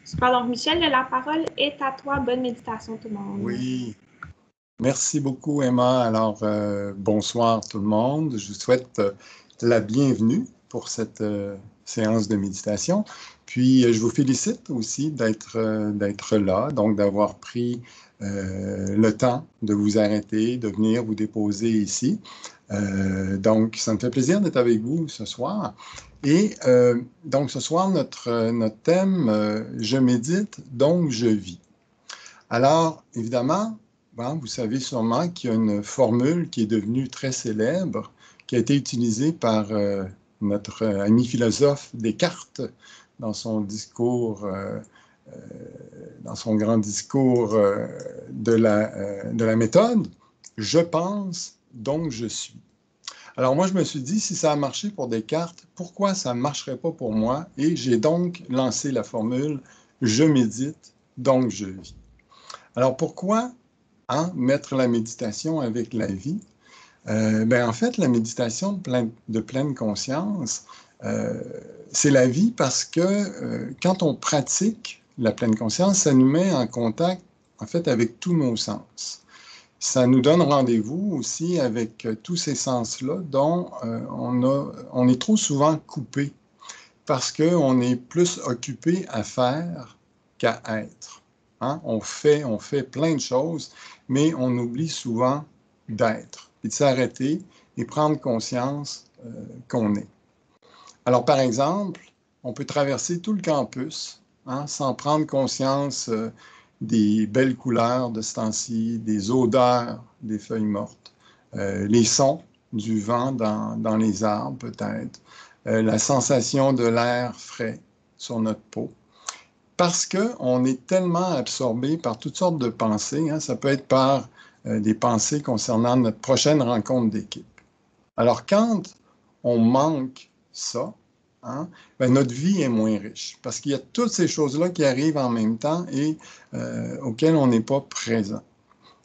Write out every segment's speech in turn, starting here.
Super, donc Michel, la parole est à toi. Bonne méditation tout le monde. Oui, merci beaucoup Emma. Alors, bonsoir tout le monde. Je vous souhaite la bienvenue pour cette séance de méditation. Puis, je vous félicite aussi d'être là, donc d'avoir pris le temps de vous arrêter, de venir vous déposer ici. Donc, ça me fait plaisir d'être avec vous ce soir. Et donc, ce soir, notre thème, je médite, donc je vis. Alors, évidemment, bon, vous savez sûrement qu'il y a une formule qui est devenue très célèbre, qui a été utilisée par notre ami philosophe Descartes dans son discours, dans son grand discours de la méthode. Je pense, donc je suis. Alors moi, je me suis dit, si ça a marché pour Descartes, pourquoi ça ne marcherait pas pour moi? Et j'ai donc lancé la formule, je médite, donc je vis. Alors pourquoi mettre la méditation avec la vie? En fait, la méditation de pleine conscience, c'est la vie parce que quand on pratique la pleine conscience, ça nous met en contact, en fait, avec tous nos sens. Ça nous donne rendez-vous aussi avec tous ces sens-là dont on est trop souvent coupé parce qu'on est plus occupé à faire qu'à être. On fait plein de choses, mais on oublie souvent d'être, puis de s'arrêter et prendre conscience qu'on est. Alors, par exemple, on peut traverser tout le campus sans prendre conscience des belles couleurs de ce temps-ci, des odeurs des feuilles mortes, les sons du vent dans les arbres peut-être, la sensation de l'air frais sur notre peau. Parce qu'on est tellement absorbé par toutes sortes de pensées, ça peut être par des pensées concernant notre prochaine rencontre d'équipe. Alors, quand on manque ça, notre vie est moins riche parce qu'il y a toutes ces choses-là qui arrivent en même temps et auxquelles on n'est pas présent.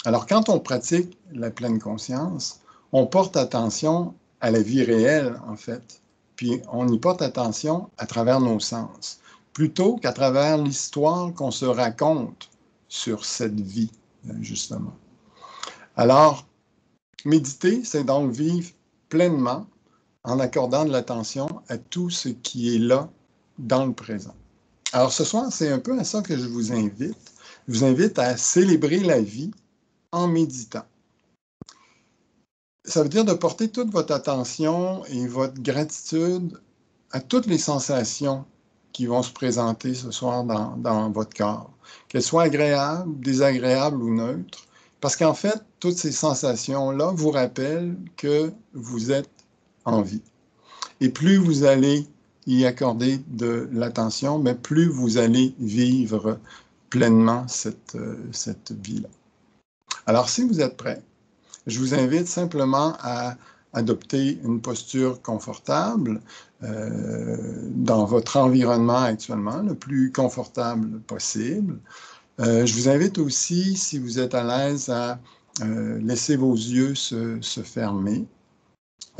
Alors, quand on pratique la pleine conscience, on porte attention à la vie réelle, en fait, puis on y porte attention à travers nos sens, plutôt qu'à travers l'histoire qu'on se raconte sur cette vie, justement. Alors, méditer, c'est donc vivre pleinement en accordant de l'attention à tout ce qui est là dans le présent. Alors, ce soir, c'est un peu à ça que je vous invite. Je vous invite à célébrer la vie en méditant. Ça veut dire de porter toute votre attention et votre gratitude à toutes les sensations qui vont se présenter ce soir dans votre corps, qu'elles soient agréables, désagréables ou neutres, parce qu'en fait, toutes ces sensations-là vous rappellent que vous êtes en vie. Et plus vous allez y accorder de l'attention, mais plus vous allez vivre pleinement cette vie-là. Alors, si vous êtes prêts, je vous invite simplement à adopter une posture confortable dans votre environnement actuellement, le plus confortable possible. Je vous invite aussi, si vous êtes à l'aise, à laisser vos yeux se fermer.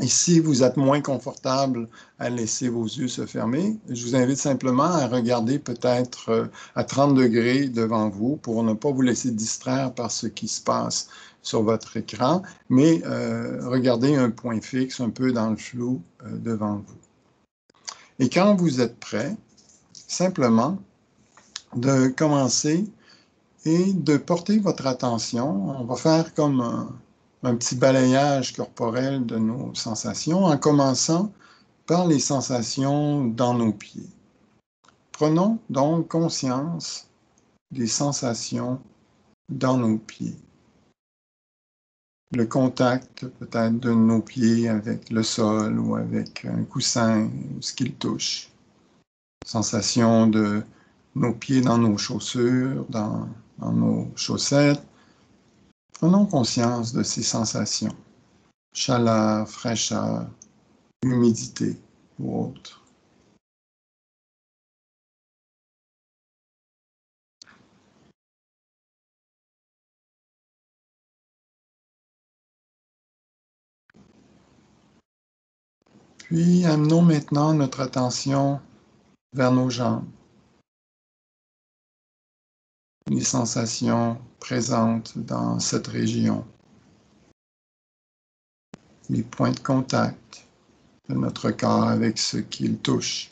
Et si vous êtes moins confortable à laisser vos yeux se fermer, je vous invite simplement à regarder peut-être à 30 degrés devant vous pour ne pas vous laisser distraire par ce qui se passe sur votre écran, mais regardez un point fixe un peu dans le flou devant vous. Et quand vous êtes prêt, simplement de commencer et de porter votre attention. On va faire comme un petit balayage corporel de nos sensations en commençant par les sensations dans nos pieds. Prenons donc conscience des sensations dans nos pieds. Le contact peut-être de nos pieds avec le sol ou avec un coussin, ce qu'il touche. Sensation de nos pieds dans nos chaussures, dans nos chaussettes. Prenons conscience de ces sensations. Chaleur, fraîcheur, humidité ou autre. Puis amenons maintenant notre attention vers nos jambes. les sensations présentes dans cette région, les points de contact de notre corps avec ce qu'il touche.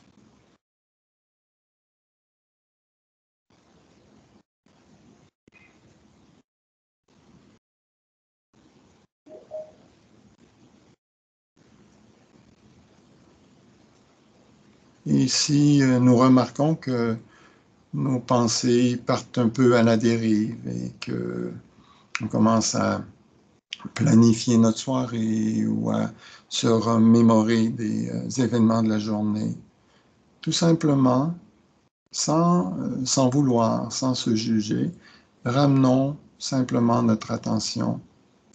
Et si nous remarquons que nos pensées partent un peu à la dérive et qu'on commence à planifier notre soirée ou à se remémorer des événements de la journée, tout simplement, sans vouloir, sans se juger, ramenons simplement notre attention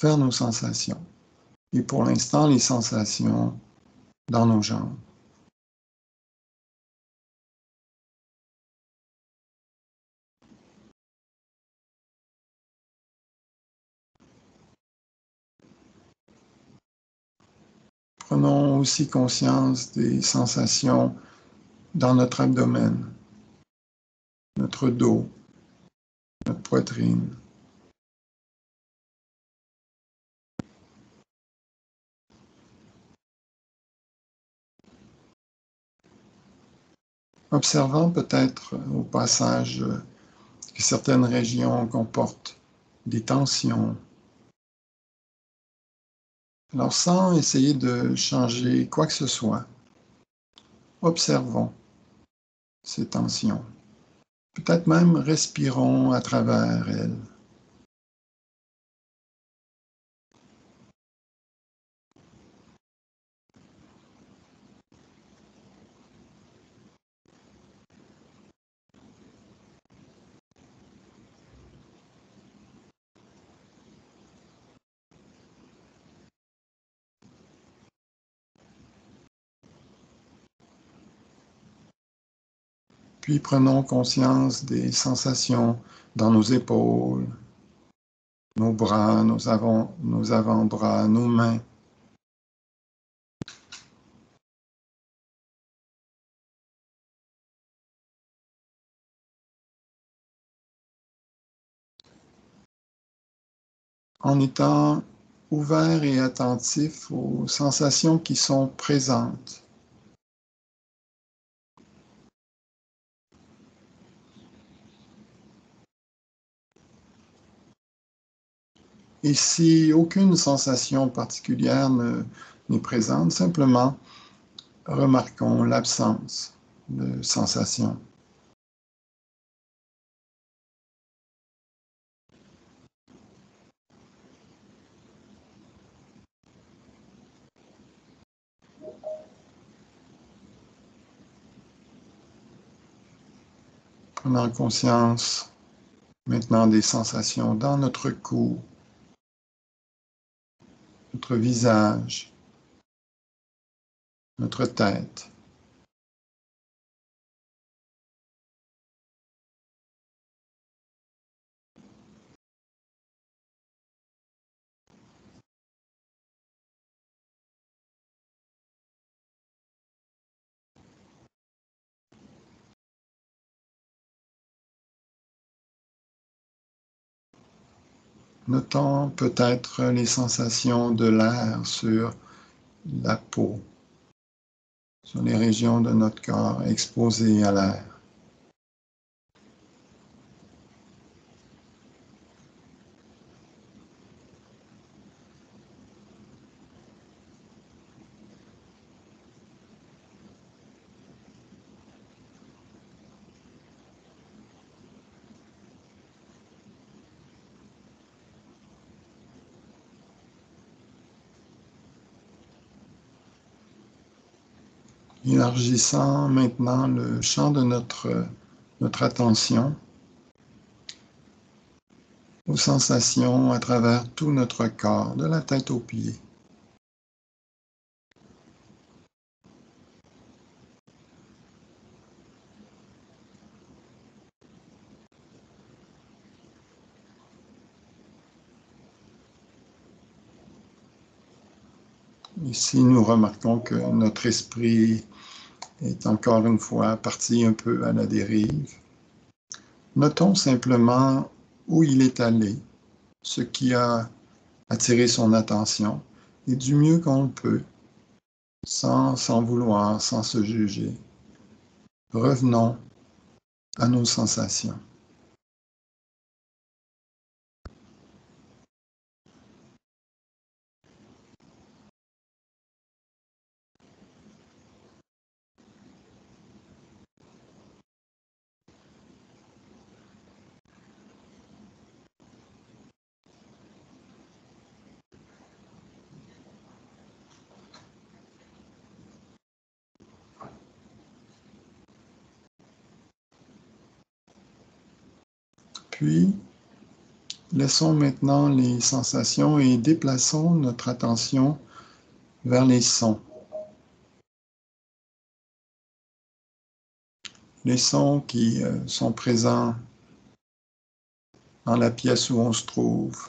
vers nos sensations. Et pour l'instant, les sensations dans nos jambes. Prenons aussi conscience des sensations dans notre abdomen, notre dos, notre poitrine. Observant peut-être au passage que certaines régions comportent des tensions. Alors sans essayer de changer quoi que ce soit, observons ces tensions. Peut-être même respirons à travers elles. Puis prenons conscience des sensations dans nos épaules, nos bras, nos avant-bras, nos mains. En étant ouvert et attentif aux sensations qui sont présentes. Et si aucune sensation particulière n'est présente, simplement remarquons l'absence de sensation. Prenant conscience maintenant des sensations dans notre cou, notre visage, notre tête. Notons peut-être les sensations de l'air sur la peau, sur les régions de notre corps exposées à l'air. Élargissant maintenant le champ de notre attention aux sensations à travers tout notre corps, de la tête aux pieds. Ici, nous remarquons que notre esprit est encore une fois parti un peu à la dérive. Notons simplement où il est allé, ce qui a attiré son attention, et du mieux qu'on le peut, sans s'en vouloir, sans se juger, revenons à nos sensations. Puis, laissons maintenant les sensations et déplaçons notre attention vers les sons. Les sons qui sont présents dans la pièce où on se trouve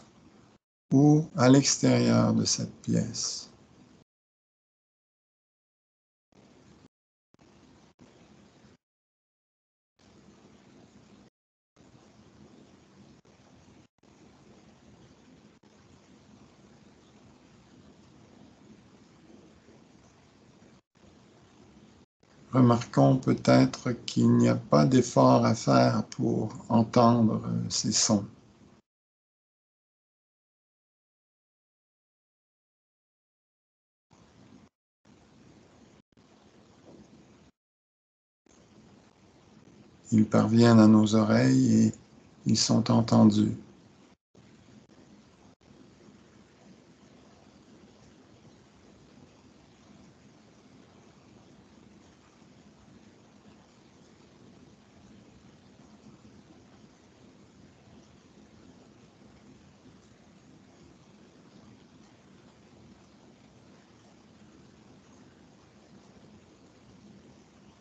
ou à l'extérieur de cette pièce. Remarquons peut-être qu'il n'y a pas d'effort à faire pour entendre ces sons. Ils parviennent à nos oreilles et ils sont entendus.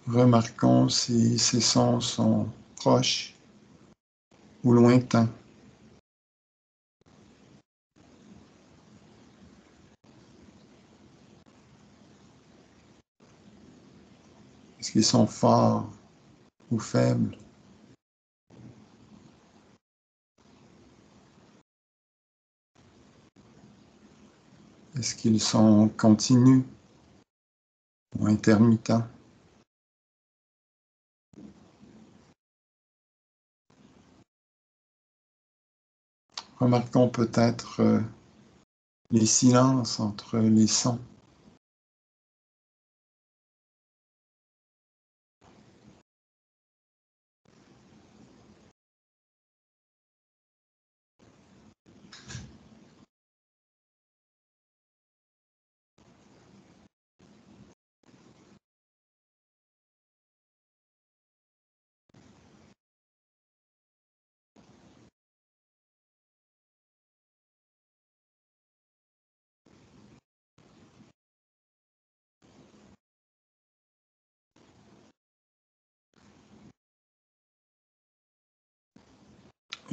Remarquons si ces sons sont proches ou lointains. Est-ce qu'ils sont forts ou faibles? Est-ce qu'ils sont continus ou intermittents? Remarquons peut-être les silences entre les sons.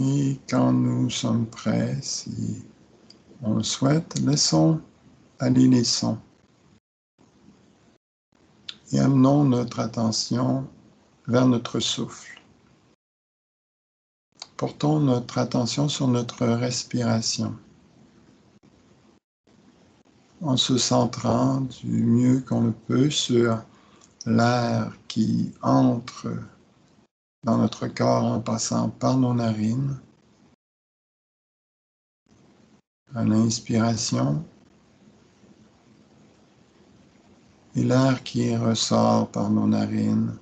Et quand nous sommes prêts, si on le souhaite, laissons aller les sons et amenons notre attention vers notre souffle. Portons notre attention sur notre respiration en se centrant du mieux qu'on le peut sur l'air qui entre dans notre corps en passant par nos narines. À l'inspiration, et l'air qui ressort par nos narines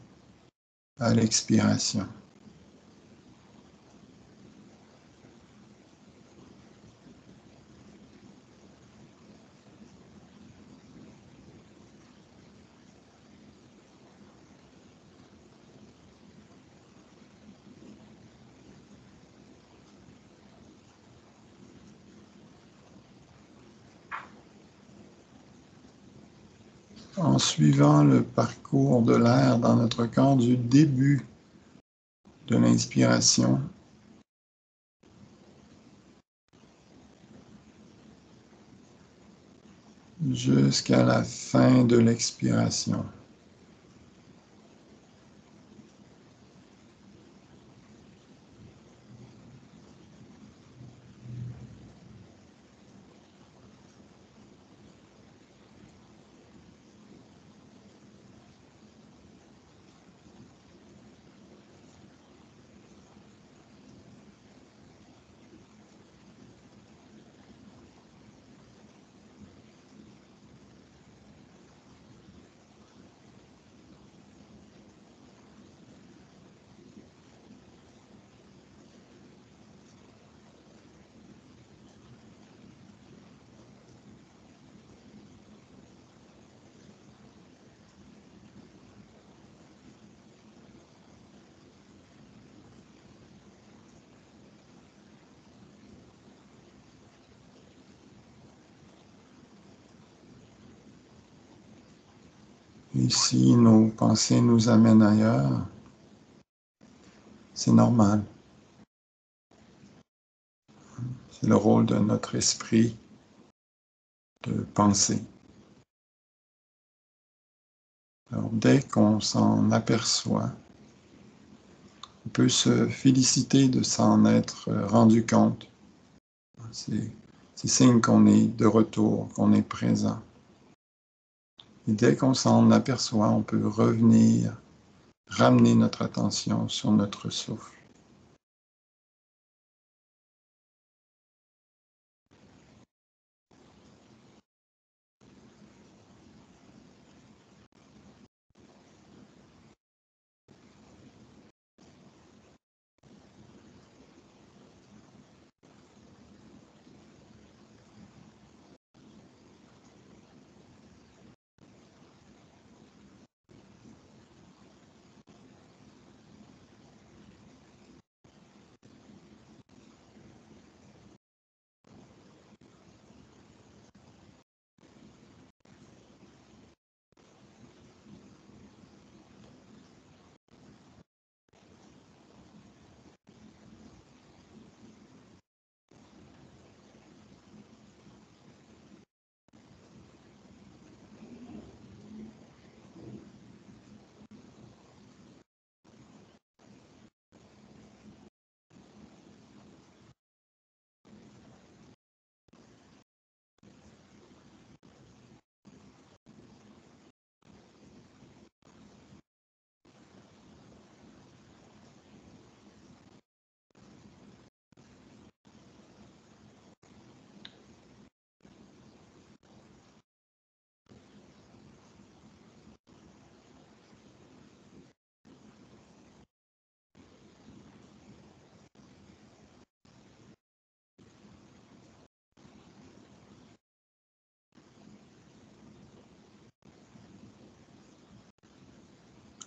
à l'expiration. En suivant le parcours de l'air dans notre corps du début de l'inspiration jusqu'à la fin de l'expiration. Et si nos pensées nous amènent ailleurs, c'est normal. C'est le rôle de notre esprit de penser. Alors, dès qu'on s'en aperçoit, on peut se féliciter de s'en être rendu compte. C'est signe qu'on est de retour, qu'on est présent. Et dès qu'on s'en aperçoit, on peut revenir, ramener notre attention sur notre souffle.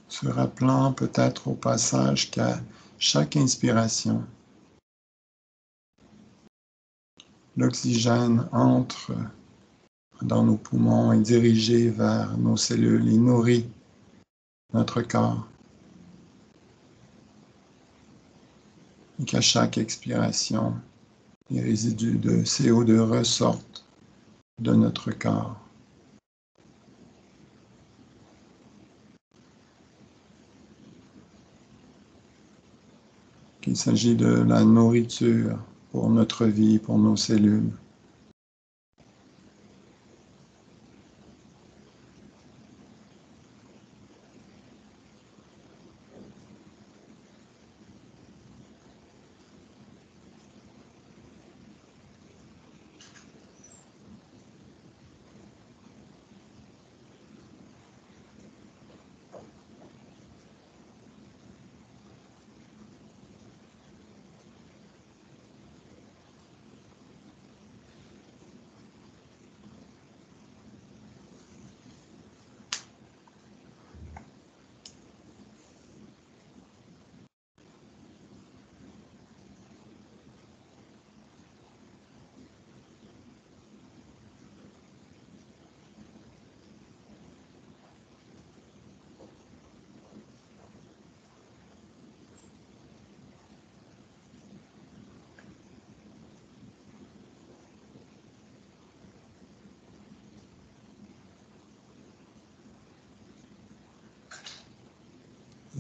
Se rappelant peut-être au passage qu'à chaque inspiration, l'oxygène entre dans nos poumons est dirigé vers nos cellules et nourrit notre corps. Et qu'à chaque expiration, les résidus de CO2 ressortent de notre corps. Qu'il s'agit de la nourriture pour notre vie, pour nos cellules.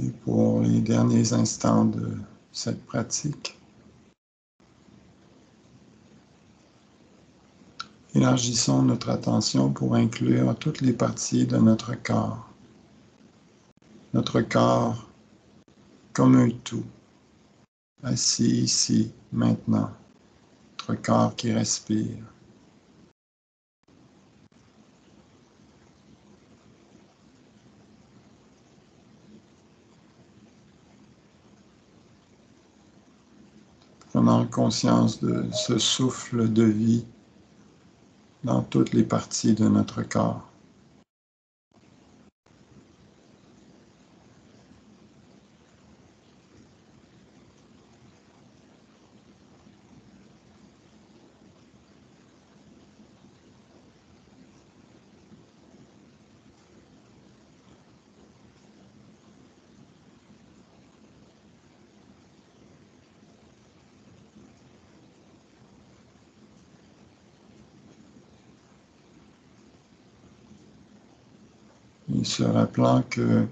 Et pour les derniers instants de cette pratique, élargissons notre attention pour inclure toutes les parties de notre corps. Notre corps comme un tout, assis ici, maintenant. Notre corps qui respire. Prenant conscience de ce souffle de vie dans toutes les parties de notre corps. Et se rappelant que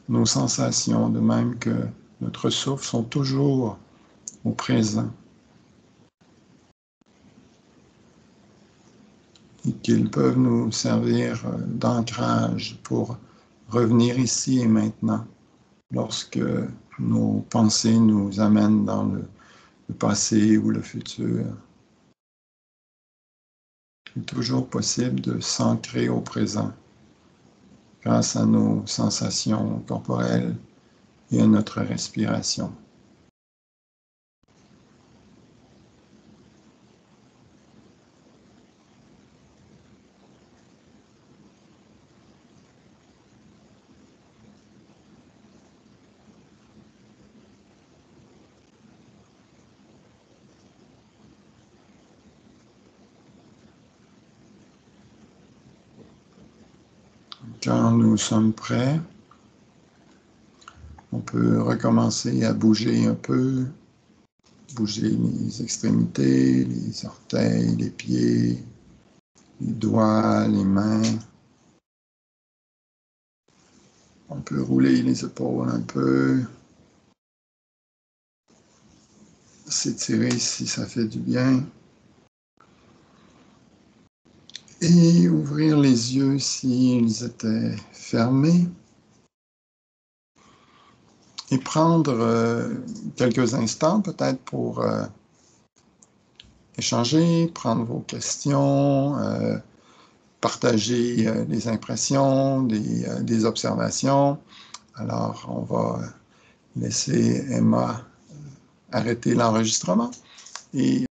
nos sensations, de même que notre souffle, sont toujours au présent. Et qu'ils peuvent nous servir d'ancrage pour revenir ici et maintenant, lorsque nos pensées nous amènent dans le passé ou le futur. Il est toujours possible de s'ancrer au présent grâce à nos sensations corporelles et à notre respiration. Quand nous sommes prêts, on peut recommencer à bouger un peu, bouger les extrémités, les orteils, les pieds, les doigts, les mains. On peut rouler les épaules un peu, s'étirer si ça fait du bien. Et ouvrir les yeux s'ils étaient fermés. Et prendre quelques instants peut-être pour échanger, prendre vos questions, partager des impressions, des observations. Alors, on va laisser Emma arrêter l'enregistrement et